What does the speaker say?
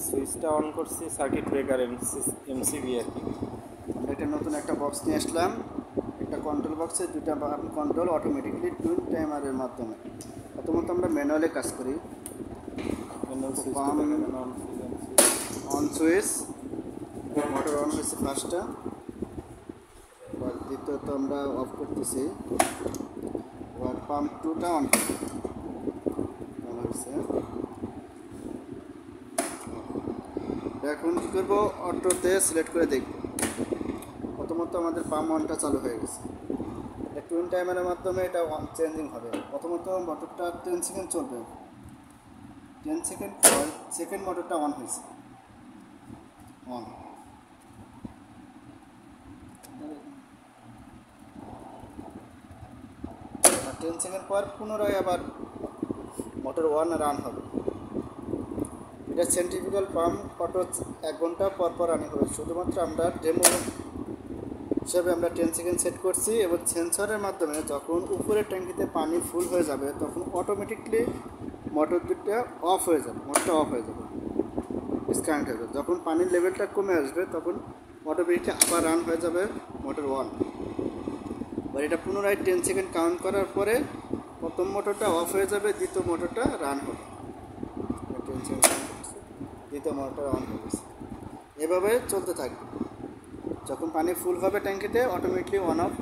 সুইচটা অন করছি circuit breaker MCB আর কি। আমরা একটা নতুন একটা বক্স নিয়ে আসলাম, একটা কন্ট্রোল বক্সে দুটা কন্ট্রোল অটোমেটিক্যালি টুইন টাইমারের মাধ্যমে। প্রথমত আমরা ম্যানুয়ালি কাজ করি। অন সুইচ, মোটর অন হয়েছে ফার্স্টটা, এবার দ্বিতীয়ত আমরা অফ করতেছি। এবার পাম্প টুটা অন হয়েছে। এখন কী করবো, অটোতে সিলেক্ট করে দেখব। প্রথমত আমাদের পাম্প অনটা চালু হয়ে গেছে। টুইন টাইমারের মাধ্যমে এটা চেঞ্জিং হবে। প্রথমত মোটরটা 10 সেকেন্ড চলবে, 10 সেকেন্ড পর সেকেন্ড মোটরটা অন হয়েছে, অন। 10 সেকেন্ড পর পুনরায় আবার মোটর ওয়ান রান হবে। এটা সেন্ট্রিফিউগাল পাম্প অটো 1 ঘন্টা পর পর রানিং হবে। শুধুমাত্র আমরা ডেমো হিসাবে আমরা 10 সেকেন্ড সেট করছি, এবং সেন্সরের মাধ্যমে যখন উপরের ট্যাঙ্কিতে পানি ফুল হয়ে যাবে তখন অটোমেটিকলি মোটর দুটো অফ হয়ে যাবে, মোটরটা অফ হয়ে যাবে, ডিসকানেক্ট হয়ে যাবে। যখন পানির লেভেলটা কমে আসবে তখন অটোমেটিকলি আবার রান হয়ে যাবে মোটর ওয়ান। এবার এটা পুনরায় 10 সেকেন্ড কাউন্ট করার পরে প্রথম মোটরটা অফ হয়ে যাবে, দ্বিতীয় মোটরটা রান হবে। 10 সেকেন্ড দ্বিতীয় মোটরটা অন হয়ে গেছে। এভাবে চলতে থাকবে। যখন পানি ফুল হবে ট্যাঙ্কিতে অটোমেটিকলি অন অফ